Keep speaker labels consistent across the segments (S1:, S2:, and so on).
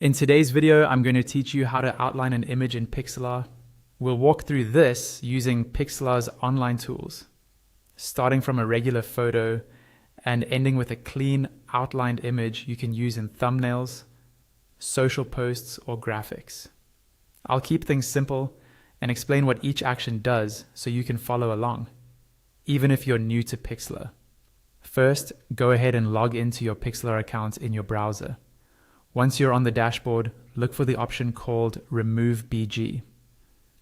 S1: In today's video, I'm going to teach you how to outline an image in Pixlr. We'll walk through this using Pixlr's online tools, starting from a regular photo and ending with a clean outlined image you can use in thumbnails, social posts, or graphics. I'll keep things simple and explain what each action does so you can follow along, even if you're new to Pixlr. First, go ahead and log into your Pixlr account in your browser. Once you're on the dashboard, look for the option called Remove BG.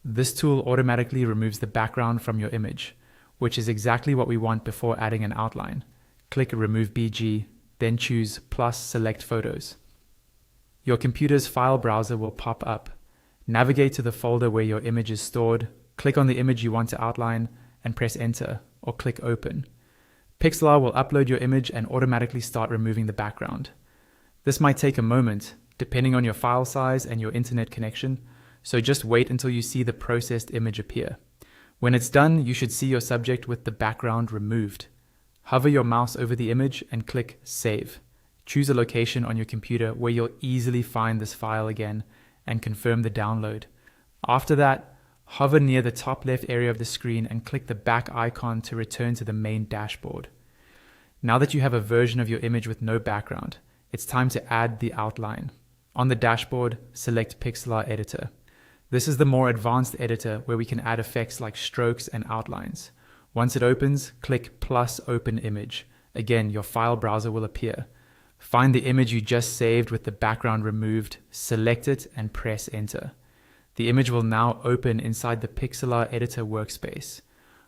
S1: This tool automatically removes the background from your image, which is exactly what we want before adding an outline. Click Remove BG, then choose plus Select Photos. Your computer's file browser will pop up. Navigate to the folder where your image is stored, click on the image you want to outline, and press Enter or click Open. Pixlr will upload your image and automatically start removing the background. This might take a moment, depending on your file size and your internet connection, so just wait until you see the processed image appear. When it's done, you should see your subject with the background removed. Hover your mouse over the image and click Save. Choose a location on your computer where you'll easily find this file again and confirm the download. After that, hover near the top left area of the screen and click the back icon to return to the main dashboard. Now that you have a version of your image with no background, it's time to add the outline. On the dashboard, select Pixlr Editor. This is the more advanced editor where we can add effects like strokes and outlines. Once it opens, click plus Open Image. Again, your file browser will appear. Find the image you just saved with the background removed, select it, and press Enter. The image will now open inside the Pixlr Editor workspace.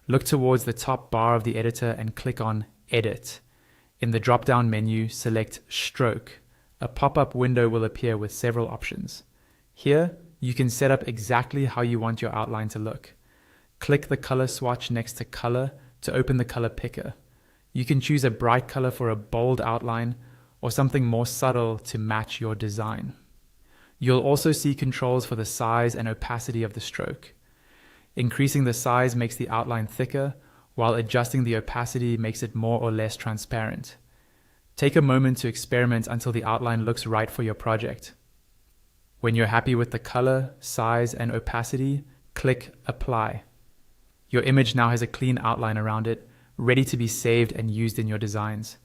S1: Look towards the top bar of the editor and click on Edit. In the drop-down menu, select Stroke. A pop-up window will appear with several options. Here, you can set up exactly how you want your outline to look. Click the color swatch next to Color to open the color picker. You can choose a bright color for a bold outline or something more subtle to match your design. You'll also see controls for the size and opacity of the stroke. Increasing the size makes the outline thicker, while adjusting the opacity makes it more or less transparent. Take a moment to experiment until the outline looks right for your project. When you're happy with the color, size, and opacity, click Apply. Your image now has a clean outline around it, ready to be saved and used in your designs.